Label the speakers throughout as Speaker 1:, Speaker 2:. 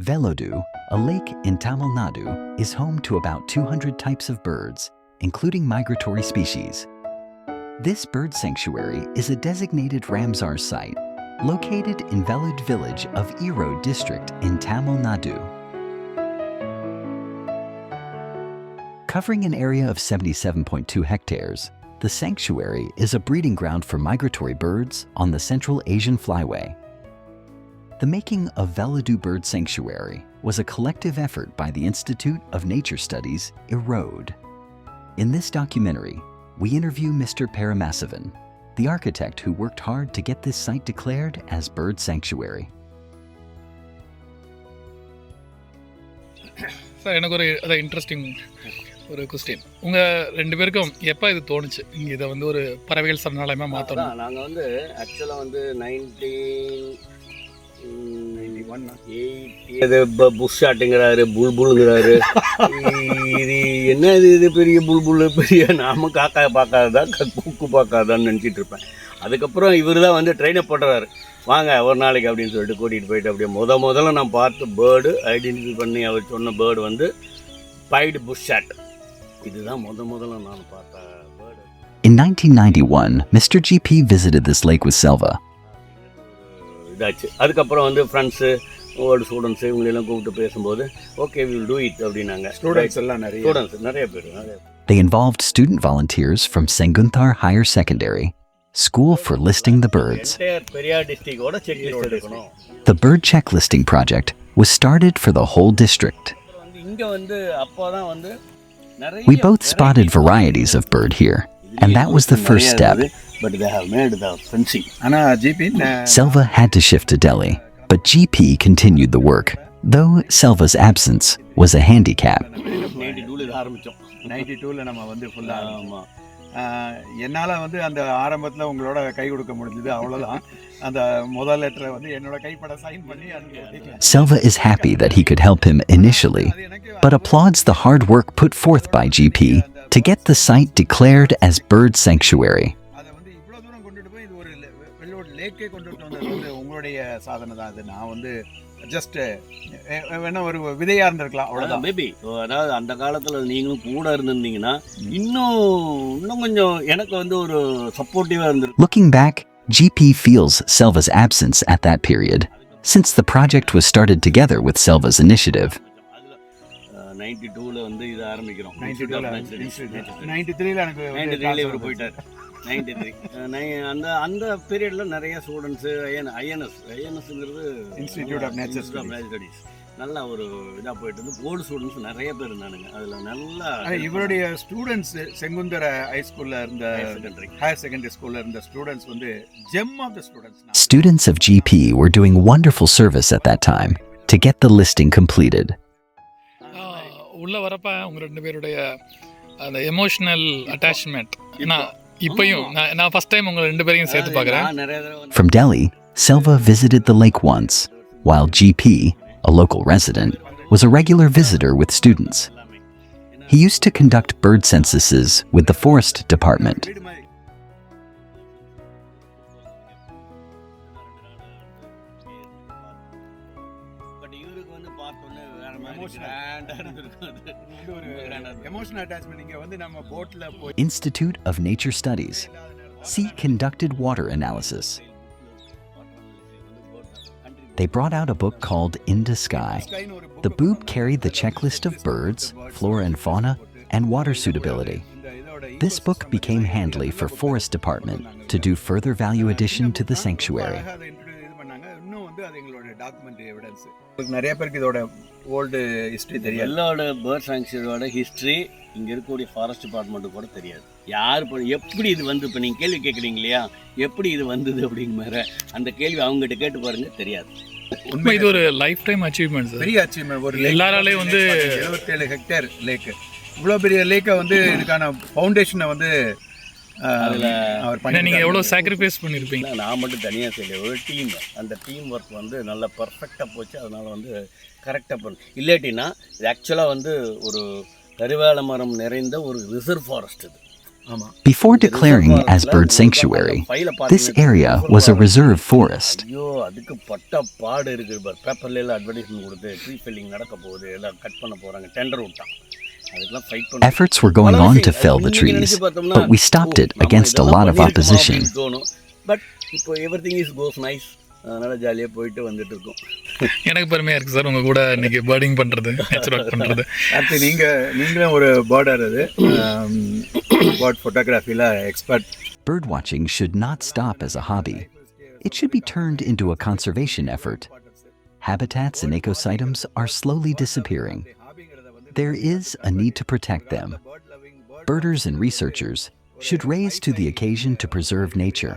Speaker 1: Vellode, a lake in Tamil Nadu, is home to about 200 types of birds, including migratory species. This bird sanctuary is a designated Ramsar site located in Vellode village of Erode district in Tamil Nadu. Covering an area of 77.2 hectares, the sanctuary is a breeding ground for migratory birds on the Central Asian Flyway. The making of Vellode Bird Sanctuary was a collective effort by the Institute of Nature Studies, Erode. In this documentary, we interview Mr. Paramassivan, the architect who worked hard to get this site declared as Bird Sanctuary.
Speaker 2: Sir, another interesting question. உங்க ரெண்டு பேருக்கும் எப்ப இது தோணுச்சு இங்க இத வந்து ஒரு பறவைகள் சரணாலயமா மாத்தணும்?
Speaker 3: நாங்க வந்து ஆக்சுவலா வந்து 1981 புஷ் ஷாட்டுங்கிறாரு, புல்புல்ங்கிறாரு. இது என்ன இது பெரிய புல்புல், பெரிய நாம காக்கா பார்க்காததா கூக்கு பார்க்காதான்னு நினச்சிட்டு இருப்பேன். அதுக்கப்புறம் இவர் தான் வந்து ட்ரெயினப் பண்ணுறாரு, வாங்க ஒரு நாளைக்கு அப்படின்னு சொல்லிட்டு கூட்டிகிட்டு போயிட்டு அப்படியே முதல்ல நான் பார்த்து பேர்டு ஐடென்டிஃபை பண்ணி அவர் சொன்ன பேர்டு வந்து பைடு புஷ் ஷாட். இதுதான் முதல்ல நான் பார்த்த bird.
Speaker 1: In 1991, Mr. GP visited this lake with Selva.
Speaker 3: இதாச்சு. அதுக்கப்புறம் வந்து ஃப்ரெண்ட்ஸு ஓல்டு ஸ்டூடெண்ட்ஸு இவங்களெல்லாம் கூப்பிட்டு பேசும்போது okay we will do it அப்படின்னாங்க.
Speaker 2: ஸ்டூடெண்ட்ஸ் எல்லாம்
Speaker 3: நிறைய பேர்.
Speaker 1: They involved student volunteers from Sengunthar Higher Secondary School for listing the birds.
Speaker 3: Periyar டிஸ்ட்ரிக்டோட செக் லிஸ்ட் எடுக்கணும்.
Speaker 1: The bird checklisting project was started for the whole district.
Speaker 3: இங்க வந்து அப்போதான் வந்து
Speaker 1: We both spotted varieties of bird here, and that was the first step.
Speaker 3: But they have made the fencing.
Speaker 1: Selva had to shift to Delhi, but GP continued the work, though Selva's absence was a handicap.
Speaker 3: 92ல ஆரம்பிச்சோம்.
Speaker 4: 92ல நம்ம வந்து ஃபுல்லா என்னால வந்து அந்த ஆரம்பத்துல உங்களோட கை கொடுக்க முடிஞ்சது, அவ்வளவுதான். அந்த முதல் லெட்டரை வந்து என்னோட கைப்பட சைன் பண்ணி
Speaker 1: Selva is happy that he could help him initially, but applauds the hard work put forth by GP to get the site declared as Bird Sanctuary.
Speaker 4: அதை வந்து இவ்வளவு தூரம் கொண்டுட்டு போய் இது ஒரு வெள்ளோடு லேக்கே கொண்டுட்டு வந்தது வந்து உங்களுடைய சாதனை தான். அது நான் வந்து ஜஸ்ட் வேணா ஒரு விதையா இருந்திருக்கலாம், அவ்வளவுதான்.
Speaker 3: மேபி அதாவது அந்த காலத்துல நீங்களும் கூட இருந்திருந்தீங்கன்னா இன்னும் கொஞ்சம் எனக்கு வந்து ஒரு சப்போர்ட்டிவா இருந்திருக்கும்.
Speaker 1: Looking back, GP feels Selva's absence at that period, since the project was started together with Selva's initiative.
Speaker 3: 92ல வந்து இது ஆரம்பிக்கிறோம்.
Speaker 4: 93ல எனக்கு
Speaker 3: 93ல இவர் போயிட்டார். 93 அந்த பீரியட்ல நிறைய ஸ்டூடெண்ட்ஸ் ஐஎன்எஸ்ங்கிறது
Speaker 4: இன்ஸ்டிடியூட் ஆஃப் நேச்சர்
Speaker 3: ஸ்டடீஸ் நல்ல ஒரு இதா போயிட்டு இருந்து ஓல்டு ஸ்டூடெண்ட்ஸ் நிறைய பேர் இருந்தானுங்க. அதுல நல்லா
Speaker 4: இவருடைய ஸ்டூடெண்ட்ஸ் செங்குந்தர ஹை ஸ்கூல்ல இருந்த ஹையர் செகண்டரி ஸ்கூல்ல இருந்த ஸ்டூடெண்ட்ஸ் வந்து gem of the students.
Speaker 1: Students of GP were doing wonderful service at that time to get the listing completed.
Speaker 2: உள்ள வரப்ப உங்க ரெண்டு பேருடைய அந்த எமோஷனல் அட்டாச்மெண்ட் இப்பயும் நான் ஃபர்ஸ்ட் டைம் உங்க ரெண்டு பேரையும் சேர்த்து பார்க்கறேன்.
Speaker 1: From Delhi, Selva visited the lake once, while GP, a local resident, was a regular visitor with students. He used to conduct bird censuses with the forest department. Institute of Nature Studies. Sea conducted water analysis. They brought out a book called In the Sky. The boob carried the checklist of birds, flora and fauna, and water suitability. This book became handy for Forest Department to do further value addition to the sanctuary.
Speaker 4: நிறைய பேருக்கு இதோட old history தெரியாது.
Speaker 3: வெள்ளோட bird சாங்சுரியோட history இங்கே இருக்கக்கூடிய forest department கூட தெரியாது. யார் எப்படி இது வந்து இப்போ நீங்கள் கேள்வி கேட்குறீங்க இல்லையா, எப்படி இது வந்தது அப்படிங்கிற மாதிரி அந்த கேள்வி அவங்ககிட்ட கேட்டு பாருங்க, தெரியாது.
Speaker 2: உண்மை இது ஒரு லைஃப் டைம் அச்சீவ்மெண்ட்,
Speaker 4: பெரிய அச்சீவ்மெண்ட். ஒரு
Speaker 2: எல்லாராலையும் வந்து
Speaker 4: 77 ஹெக்டேர் லேக்கு, இவ்வளோ பெரிய லேக்கை வந்து இதுக்கான ஃபவுண்டேஷனை வந்து
Speaker 2: அவர் பண்ணி நீங்கள் எவ்வளோ சாக்ரிஃபைஸ் பண்ணியிருப்பீங்க.
Speaker 3: நான் மட்டும் தனியாக செய்யல, ஒரு டீம். அந்த டீம் ஒர்க் வந்து நல்லா பர்ஃபெக்டாக போச்சு. அதனால் வந்து கரெக்டாக பண்ணு. இல்லாட்டினா இது ஆக்சுவலாக வந்து ஒரு கருவேல மரம் நிறைந்த ஒரு ரிசர்வ் ஃபாரஸ்ட். இது ஆமா.
Speaker 1: Before declaring as bird sanctuary, this area was a reserve forest.
Speaker 3: ஐயோ அதுக்கு பட்ட பாடு இருக்குது பார். பேப்பர்ல எல்லாம் அட்வர்டைஸ்மெண்ட் கொடுத்து ட்ரீ ஃபெல்லிங் நடக்க போகுது, எல்லாம் கட் பண்ண போறாங்க, டெண்டர் விட்டான். அதுக்கெல்லாம் ஃபைட் பண்ணி
Speaker 1: Efforts were going on to fell the trees, but we stopped it against a lot of opposition.
Speaker 3: But இப்போ எவ்ரிதிங் இஸ் கோஸ் நைஸ். அதனால ஜாலியாக போயிட்டு வந்துட்டு இருக்கோம்.
Speaker 2: எனக்கு பெருமையாக இருக்குது சார் உங்கள் கூட இன்னைக்கு பேர்டிங் பண்ணுறது, நேச்சுரல் பண்ணுறது.
Speaker 4: அடுத்து நீங்களும் ஒரு பேர்டர் அது பேர்ட் ஃபோட்டோகிராஃபியில் expert.
Speaker 1: Birdwatching should not stop as a hobby. It should be turned into a conservation effort. Habitats and ecosystems are slowly disappearing. There is a need to protect them. Birders and researchers should raise to the occasion to preserve nature.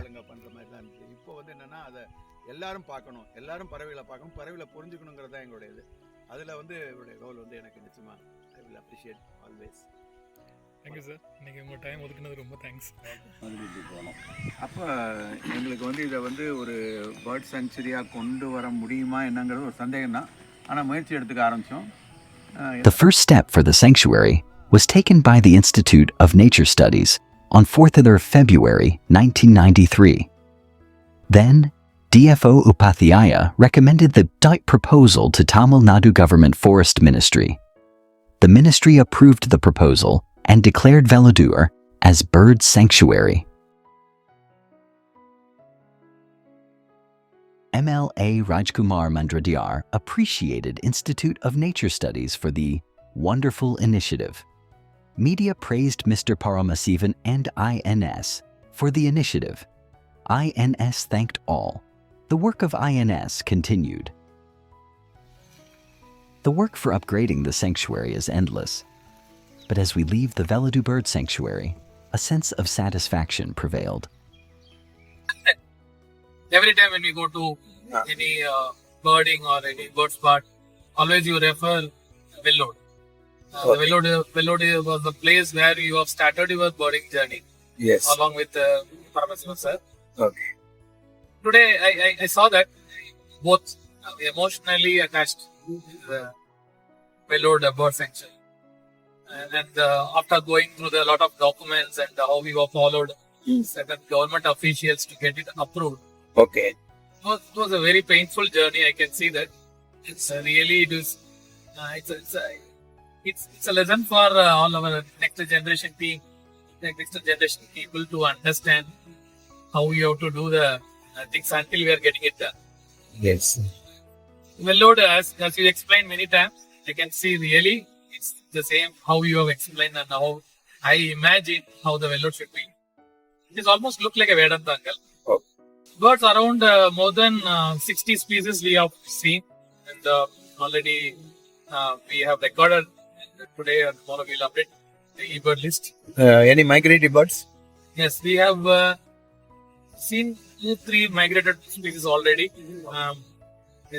Speaker 4: இப்போ வந்து என்னன்னா அதை எல்லாரும் பார்க்கணும், எல்லாரும் பறவைகளை பார்க்கணும், பறவைகளை புரிஞ்சுக்கணுங்கிறது தான் எங்களுடைய இது. அதில் வந்து என்னுடைய ரோல் வந்து எனக்கு நிச்சயமாக I will appreciate always.
Speaker 2: Thank you sir, நீங்கள் உங்கள் டைம் ஒதுக்குனது ரொம்ப தேங்க்ஸ்.
Speaker 4: அப்போ எங்களுக்கு வந்து இதை வந்து ஒரு பேர்ட் சாங்சுரியாக கொண்டு வர முடியுமா என்னங்கிறது ஒரு சந்தேகம் தான். ஆனால் முயற்சி எடுத்துக்க ஆரம்பித்தோம்.
Speaker 1: The first step for the sanctuary was taken by the Institute of Nature Studies on 4th of February 1993. Then, DFO Upathiyaya recommended the proposal to Tamil Nadu Government Forest Ministry. The ministry approved the proposal and declared Vellode as bird sanctuary. MLA Rajkumar Mandradiyar appreciated Institute of Nature Studies for the wonderful initiative. Media praised Mr. Paramasivan and INS for the initiative. INS thanked all. The work of INS continued. The work for upgrading the sanctuary is endless. But as we leave the Vellode Bird Sanctuary, a sense of satisfaction prevailed.
Speaker 2: Every time when we go to any birding or any bird spot, always you refer Vellode. Vellode was the place where you have started your birding journey.
Speaker 4: Yes.
Speaker 2: Along with Paramasivan sir.
Speaker 4: Okay.
Speaker 2: Today I saw that both emotionally attached to the Vellode bird sanctuary. And after going through a lot of documents and how we were followed certain government officials to get it approved.
Speaker 4: Okay.
Speaker 2: It was a very painful journey. I can see that. It's really it's a lesson for all our next generation people to understand how we have to do the things until we are getting it done.
Speaker 4: Yes.
Speaker 2: Vellode, as you explained many times, I can see really it's the same how you have explained and how I imagine how the Vellode should be. It is almost look like a Vedanta uncle.
Speaker 4: Oh.
Speaker 2: Birds around more than 60 species we have seen, and already we have recorded today. Tomorrow we'll update the e-bird list.
Speaker 4: Any migratory birds?
Speaker 2: Yes, we have seen 2-3 migrated species already.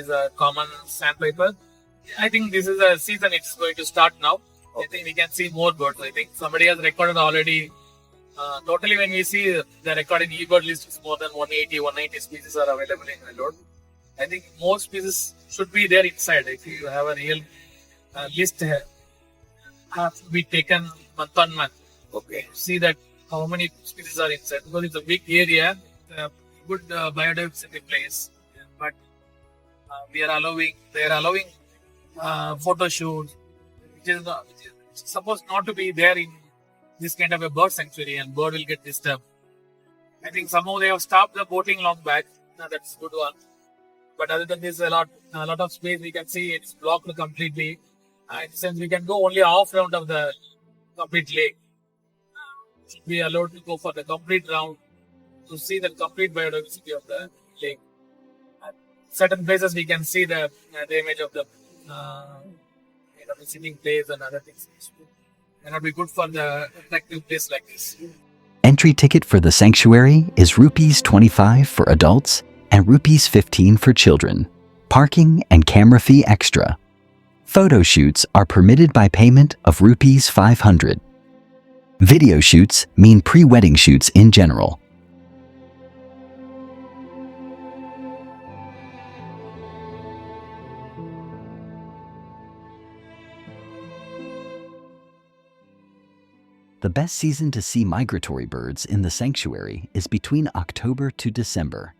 Speaker 2: Is a common sandpiper. I think this is a season. It's going to start now. I think we can see more birds. I think somebody has recorded already. Totally, when we see the recorded e-bird list, is more than 180 species are available in Vellode. I think more species should be there inside. If you have a real list, have to be taken month on month.
Speaker 4: Okay.
Speaker 2: See that how many species are inside, because it's a big area, good biodiversity place. But they are allowing photo shoots, which is supposed not to be there in this kind of a bird sanctuary, and bird will get disturbed. I think somehow they have stopped the boating long back. That's a good one. But other than this, a lot of space we can see it's blocked completely. Since we can go only half round of the complete lake, should be allowed to go for the complete round to see the complete biodiversity of the lake. At certain places we can see the image of the sitting place and other things. It may not be good for the attractive place like this.
Speaker 1: Entry ticket for the sanctuary is ₹25 for adults and ₹15 for children. Parking and camera fee extra. Photo shoots are permitted by payment of ₹500. Video shoots mean pre-wedding shoots in general. The best season to see migratory birds in the sanctuary is between October to December.